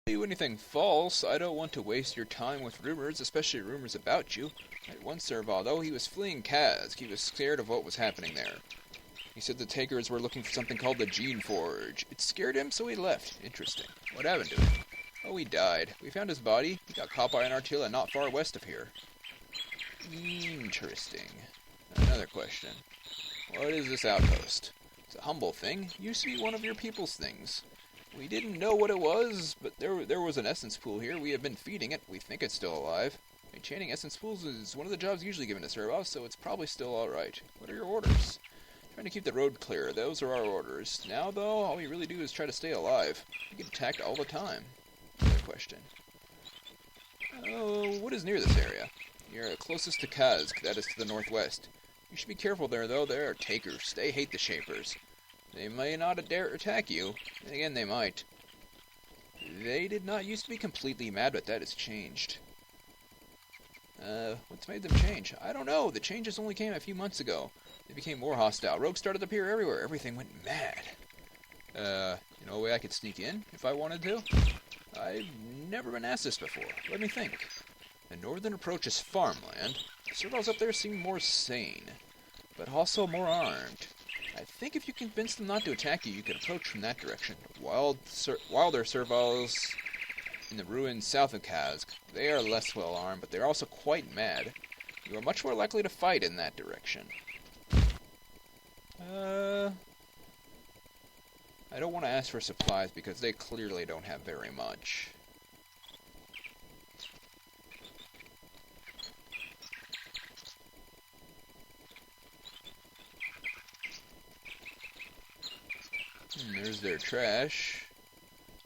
You anything false. I don't want to waste your time with rumors, especially rumors about you. At one serval, though, he was fleeing Kazk. He was scared of what was happening there. He said the takers were looking for something called the Geneforge. It scared him, so he left. Interesting. What happened to him? Oh, he died. We found his body. He got caught by an artilla not far west of here. Interesting. Another question. What is this outpost? It's a humble thing. Used to be one of your people's things. We didn't know what it was, but there was an essence pool here. We have been feeding it. We think it's still alive. Maintaining essence pools is one of the jobs usually given to servos, so it's probably still alright. What are your orders? Trying to keep the road clear. Those are our orders. Now, though, all we really do is try to stay alive. We get attacked all the time. Another question. Oh, what is near this area? You're closest to Kazk, that is to the northwest. You should be careful there, though. There are takers. They hate the Shapers. They may not dare attack you. Again, they might. They did not used to be completely mad, but that has changed. What's made them change? I don't know. The changes only came a few months ago. They became more hostile. Rogues started to appear everywhere. Everything went mad. You know a way I could sneak in, if I wanted to? I've never been asked this before. Let me think. The northern approach is farmland. The servals up there seem more sane, but also more armed. I think if you convince them not to attack you, you could approach from that direction. Wilder servals in the ruins south of Kazk. They are less well armed, but they're also quite mad. You are much more likely to fight in that direction. I don't want to ask for supplies because they clearly don't have very much. There's their trash.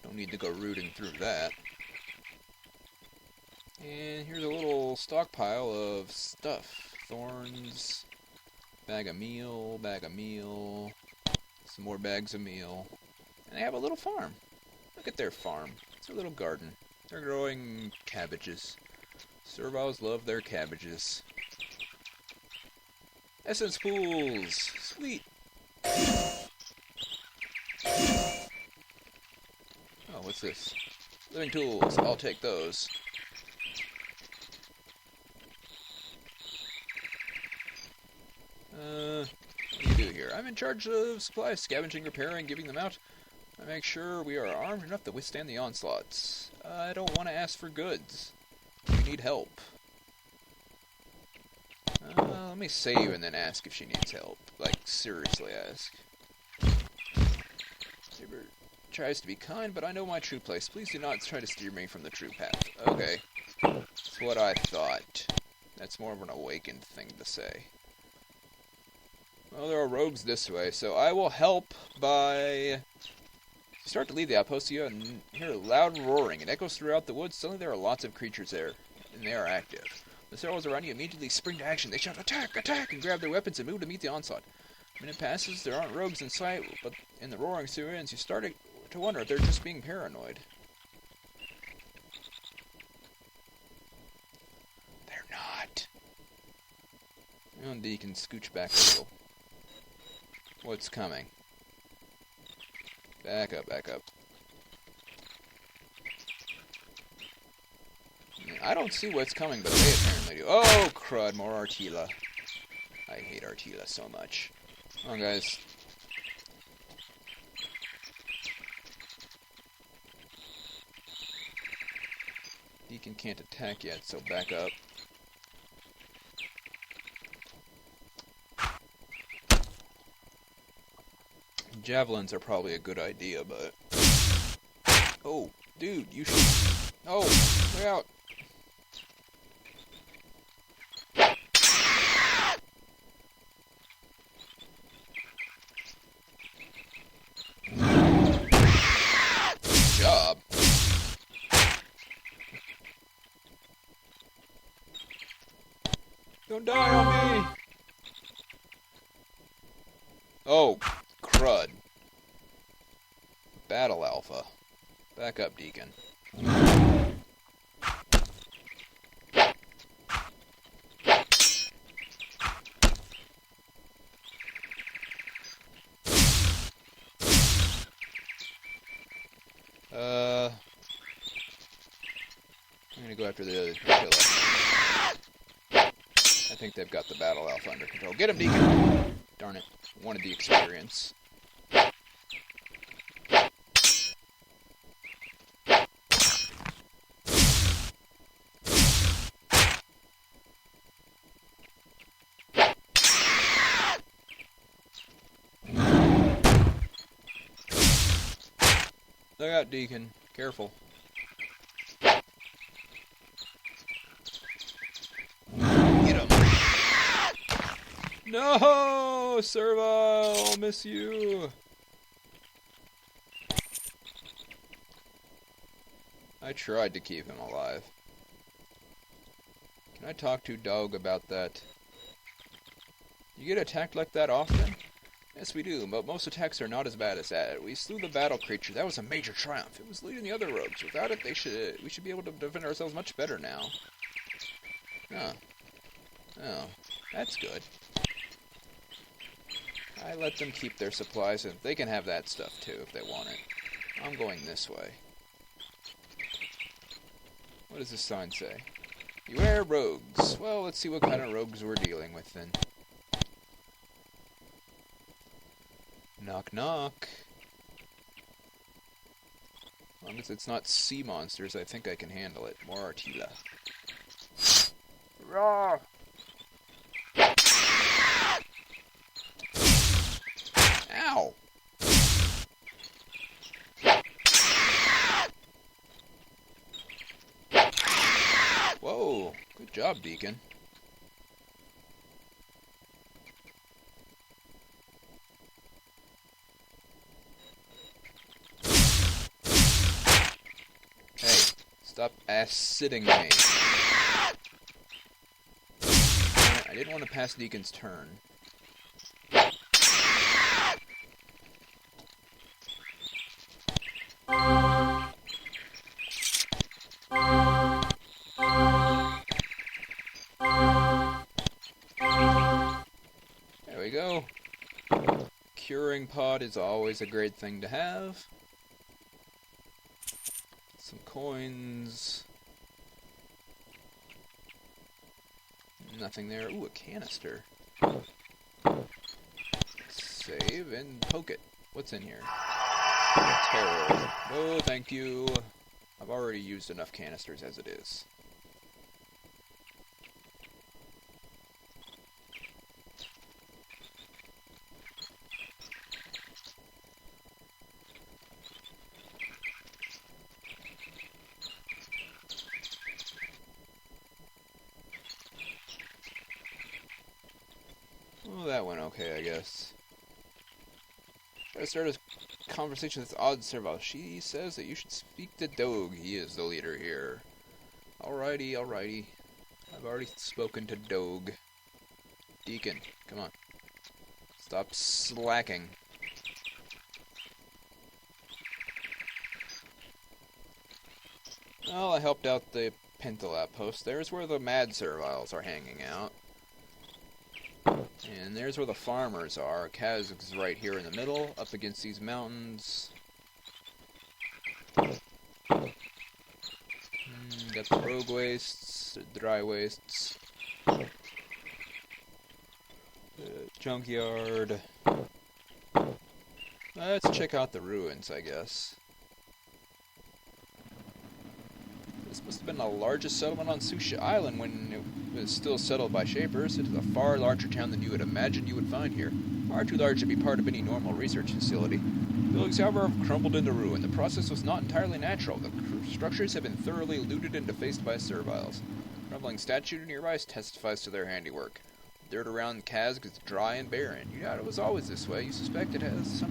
Don't need to go rooting through that. And here's a little stockpile of stuff. Thorns, bag of meal, some more bags of meal. And they have a little farm. Look at their farm. It's their little garden. They're growing cabbages. Servals love their cabbages. Essence pools! Sweet! Oh, what's this? Living tools. I'll take those. What do you do here? I'm in charge of supplies, scavenging, repairing, giving them out. I make sure we are armed enough to withstand the onslaughts. I don't want to ask for goods. You need help. Let me save and then ask if she needs help. Like, seriously ask. Saber tries to be kind, but I know my true place. Please do not try to steer me from the true path. Okay. That's what I thought. That's more of an awakened thing to say. Well, there are rogues this way, so I will help by... You start to leave the outpost, you hear a loud roaring. It echoes throughout the woods. Suddenly there are lots of creatures there, and they are active. The servals around you immediately spring to action. They shout, "Attack! Attack!" and grab their weapons and move to meet the onslaught. A minute passes, there aren't rogues in sight, but in the roaring sirens, you start to wonder if they're just being paranoid. They're not. And you can scooch back a little. What's coming? Back up, back up. I don't see what's coming, but they apparently do. Oh, crud, more Artilla. I hate Artilla so much. Come on, guys. Deacon can't attack yet, so back up. Javelins are probably a good idea, but... Oh, dude, you should... Oh, look out! Good job. Don't die on me! Oh, crud. Battle Alpha. Back up, Deacon. go after the Attila. I think they've got the battle alpha under control. Get him, Deacon! Darn it. Wanted the experience. Look out, Deacon. Careful. Get him. No! Servile! I'll miss you. I tried to keep him alive. Can I talk to Dog about that? You get attacked like that often? Yes, we do, but most attacks are not as bad as that. We slew the battle creature. That was a major triumph. It was leading the other rogues. Without it, we should be able to defend ourselves much better now. Oh. Oh. That's good. I let them keep their supplies, and they can have that stuff, too, if they want it. I'm going this way. What does this sign say? Beware rogues. Well, let's see what kind of rogues we're dealing with, then. Knock, knock. As long as it's not sea monsters, I think I can handle it. More Attila. Roar! Ow! Whoa! Good job, Deacon. Stop ass-sitting me. I didn't want to pass Deacon's turn. There we go. Curing pod is always a great thing to have. Some coins. Nothing there. Ooh, a canister. Save and poke it. What's in here? Terror. No, thank you. I've already used enough canisters as it is. Well, that went okay, I guess. Try to start a conversation with this odd servile. She says that you should speak to Dogue. He is the leader here. Alrighty, alrighty. I've already spoken to Dogue. Deacon, come on. Stop slacking. Well, I helped out the Pental outpost. There's where the mad serviles are hanging out. And there's where the farmers are. Kaz is right here in the middle, up against these mountains. Got the rogue wastes, the dry wastes. Junkyard. Let's check out the ruins, I guess. This must have been the largest settlement on Susha Island when it was still settled by Shapers. It is a far larger town than you would imagine you would find here. Far too large to be part of any normal research facility. Buildings, however, have crumbled into ruin. The process was not entirely natural. The structures have been thoroughly looted and defaced by serviles. A crumbling statue nearby testifies to their handiwork. The dirt around Kazg is dry and barren. You doubt it was always this way. You suspect it has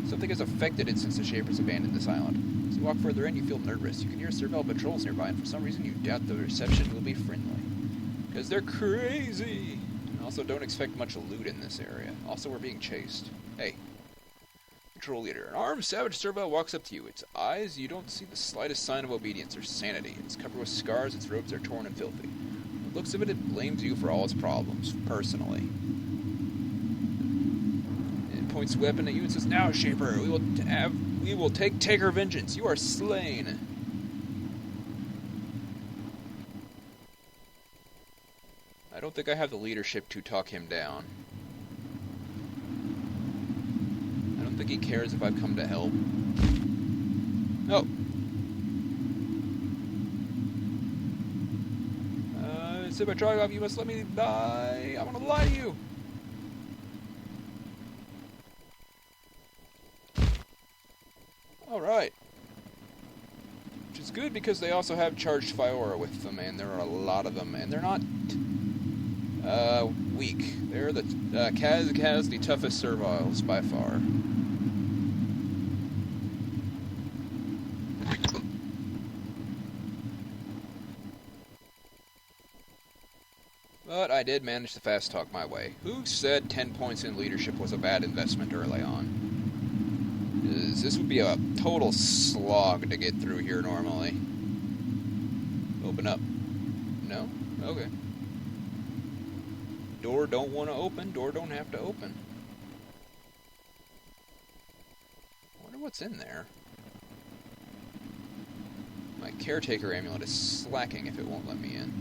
something has affected it since the Shapers abandoned this island. As you walk further in, you feel nervous. You can hear servile patrols nearby, and for some reason you doubt the reception will be friendly. Because they're crazy! And also, don't expect much loot in this area. Also, we're being chased. Hey. Patrol leader. An armed savage servile walks up to you. Its eyes, you don't see the slightest sign of obedience or sanity. It's covered with scars, its robes are torn and filthy. From the looks of it, it blames you for all its problems, personally. It points a weapon at you and says, "Now, Shaper, we will take her vengeance. You are slain." don't think I have the leadership to talk him down. I don't think he cares if I've come to help. Oh. Sibba Trogov, you must let me die. I want to lie to you. Alright. Which is good because they also have charged Fiora with them, and there are a lot of them, and they're not weak. They're the Kaz the toughest serviles by far. But I did manage to fast talk my way. Who said 10 points in leadership was a bad investment early on? This would be a total slog to get through here normally. Open up. No? Okay. Door don't want to open, door don't have to open. I wonder what's in there. My caretaker amulet is slacking if it won't let me in.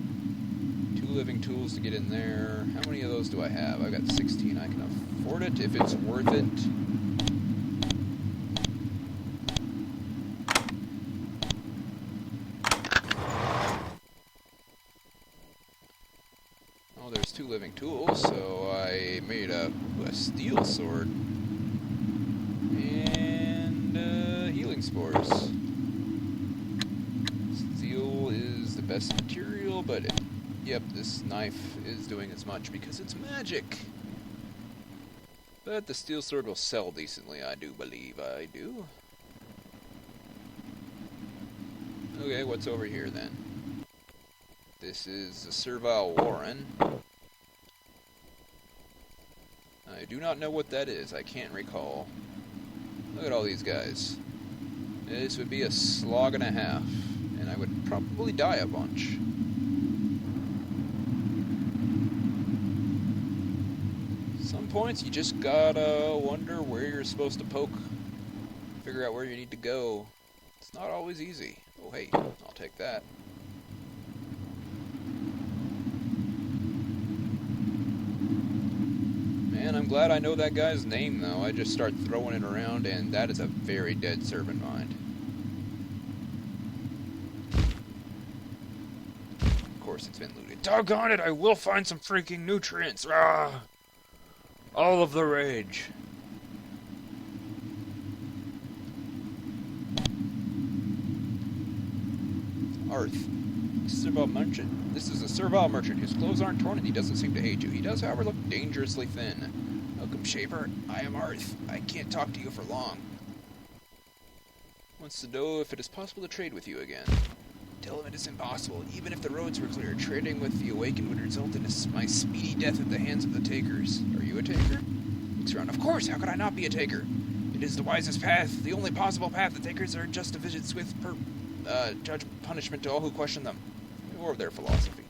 2 living tools to get in there. How many of those do I have? I've got 16. I can afford it if it's worth it. Oh, there's 2 living tools, so I made a steel sword. And healing spores. Steel is the best material, but yep, this knife is doing as much because it's magic. But the steel sword will sell decently, I do believe I do. Okay, what's over here then? This is the Servile Warren. I do not know what that is, I can't recall. Look at all these guys. This would be a slog and a half, and I would probably die a bunch. Some points you just gotta wonder where you're supposed to poke. Figure out where you need to go. It's not always easy. Oh hey, I'll take that. Man, I'm glad I know that guy's name though. I just start throwing it around and that is a very dead servant mind. Of course it's been looted. Doggone it, I will find some freaking nutrients. Ah! All of the rage. Arth. This is a servile merchant. His clothes aren't torn and he doesn't seem to hate you. He does, however, look dangerously thin. Welcome, Shaper. I am Arth. I can't talk to you for long. Wants to know if it is possible to trade with you again. Tell him it is impossible. Even if the roads were clear, trading with the Awakened would result in my speedy death at the hands of the takers. Are you a taker? Looks around. Of course, how could I not be a taker? It is the wisest path, the only possible path. The takers are just a visit swift judge punishment to all who question them. Or of their philosophy.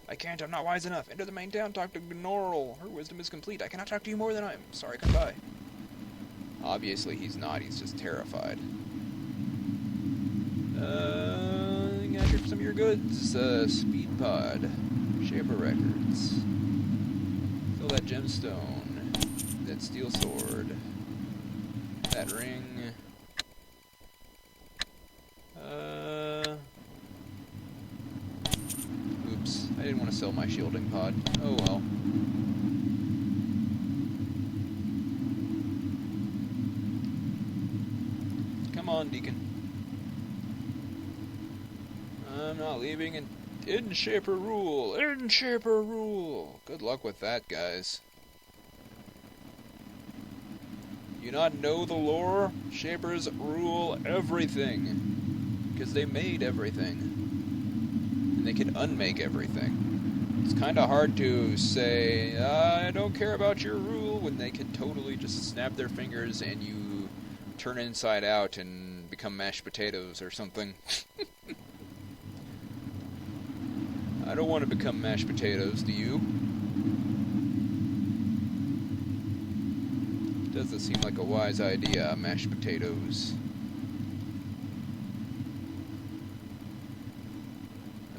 I can't, I'm not wise enough. Enter the main town, talk to Gnorl. Her wisdom is complete. I cannot talk to you more than I am. Sorry, goodbye. Obviously he's not, he's just terrified. I got some of your goods. Speed pod. Shaper records. Fill that gemstone. That steel sword. That ring. Oops. I didn't want to sell my shielding pod. Oh well. Come on, Deacon. I'm not leaving and in Shaper rule. In Shaper rule. Good luck with that, guys. You not know the lore? Shapers rule everything. Because they made everything. And they can unmake everything. It's kind of hard to say, I don't care about your rule, when they can totally just snap their fingers and you turn inside out and become mashed potatoes or something. I don't want to become mashed potatoes, do you? Doesn't seem like a wise idea, mashed potatoes.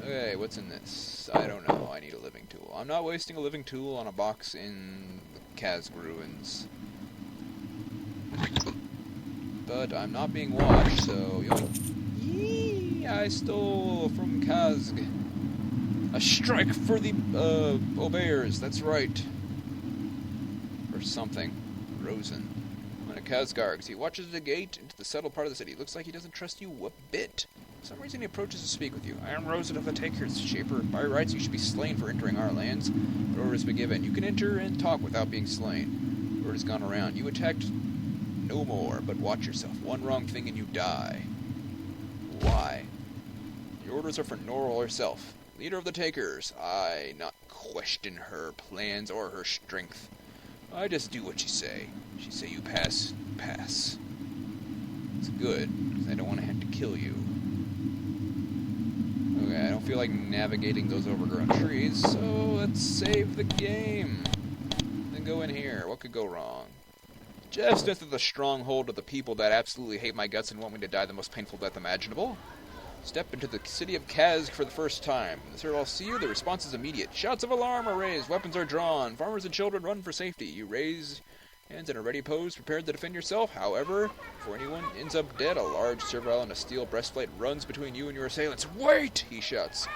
Okay, what's in this? I don't know. I need a living tool. I'm not wasting a living tool on a box in the Kazg ruins. But I'm not being watched, so... Yee! I stole from Kazg. A strike for the, obeyers, that's right. Or something. Rosen. One of Kazgargs. He watches the gate into the settled part of the city. Looks like he doesn't trust you a bit. For some reason he approaches to speak with you. I am Rosen of the Takers, Shaper. By rights you should be slain for entering our lands. But order has been given. You can enter and talk without being slain. Word has gone around. You attacked no more, but watch yourself. One wrong thing and you die. Why? The orders are for Norrell herself. Leader of the Takers. I not question her plans or her strength. I just do what she say. She say you pass, pass. It's good, because I don't want to have to kill you. Okay, I don't feel like navigating those overgrown trees, so let's save the game. Then go in here. What could go wrong? Just into the stronghold of the people that absolutely hate my guts and want me to die the most painful death imaginable. Step into the city of Kazg for the first time. When the Cyril see you, the response is immediate. Shouts of alarm are raised, weapons are drawn, farmers and children run for safety. You raise hands in a ready pose, prepared to defend yourself. However, before anyone ends up dead, a large servile in a steel breastplate runs between you and your assailants. Wait! He shouts.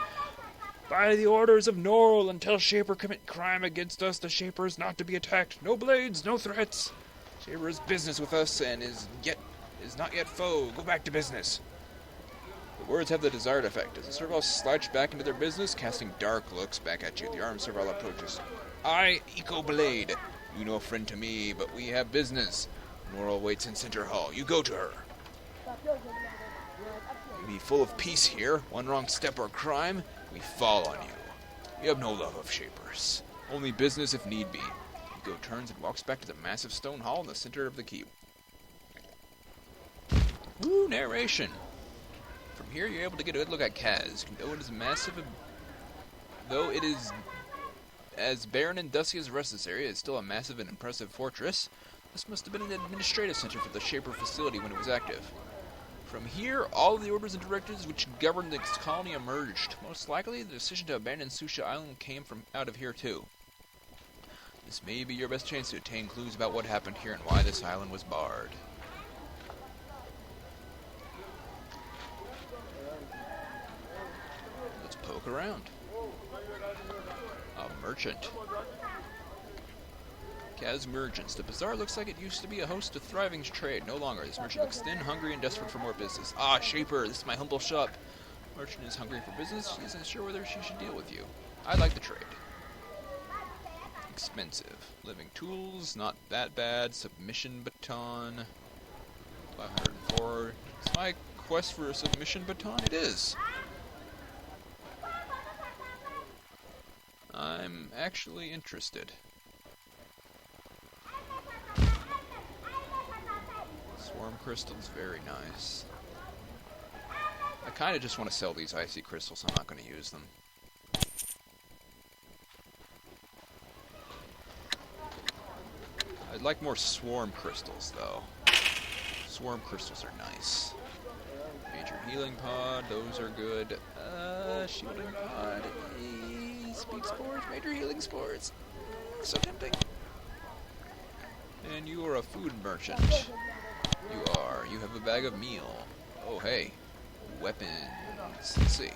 By the orders of Norrell, until Shaper commit crime against us, the Shaper is not to be attacked. No blades, no threats. Shaper is business with us and is not yet foe. Go back to business. The words have the desired effect. As the servile slouch back into their business, casting dark looks back at you, the armed servile approaches. I, Eco Blade. You no friend to me, but we have business. Norrell waits in Center Hall. You go to her. You be full of peace here. One wrong step or crime, we fall on you. We have no love of Shapers. Only business if need be. Eco turns and walks back to the massive stone hall in the center of the keep. Woo, narration. From here, you're able to get a good look at Kazg. Though it is as barren and dusty as the rest of this area, it's still a massive and impressive fortress. This must have been an administrative center for the Shaper facility when it was active. From here, all of the orders and directives which governed the colony emerged. Most likely, the decision to abandon Susha Island came from out of here too. This may be your best chance to obtain clues about what happened here and why this island was barred. Poke around. A merchant. Kazg merchants. The bazaar looks like it used to be a host of thriving trade. No longer. This merchant looks thin, hungry, and desperate for more business. Ah, Shaper, this is my humble shop. Merchant is hungry for business. She isn't sure whether she should deal with you. I like the trade. Expensive. Living tools, not that bad. Submission baton. 504. It's my quest for a submission baton. It is. I'm actually interested. Swarm crystals, very nice. I kind of just want to sell these icy crystals. I'm not going to use them. I'd like more swarm crystals, though. Swarm crystals are nice. Major healing pod, those are good. Shielding pod. Speed spores, major healing spores. So tempting. And you are a food merchant. You are. You have a bag of meal. Oh, hey. Weapons. Let's see.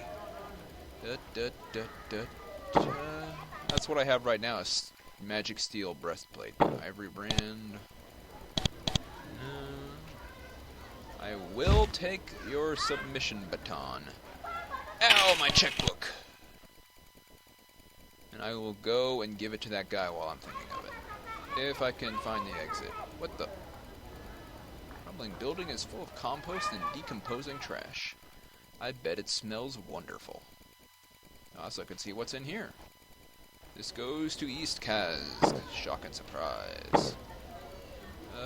That's what I have right now, is magic steel breastplate. Ivory brand. I will take your submission baton. Ow, my checkbook! And I will go and give it to that guy while I'm thinking of it. If I can find the exit. What the? Crumbling building is full of compost and decomposing trash. I bet it smells wonderful. I also can see what's in here. This goes to East Kazg. Shock and surprise.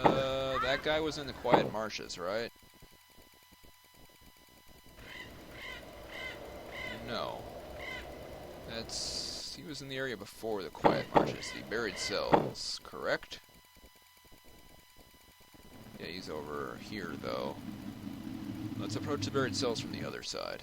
That guy was in the Quiet Marshes, right? No. He was in the area before the Quiet Marshes, the buried cells, correct? Yeah, he's over here, though. Let's approach the buried cells from the other side.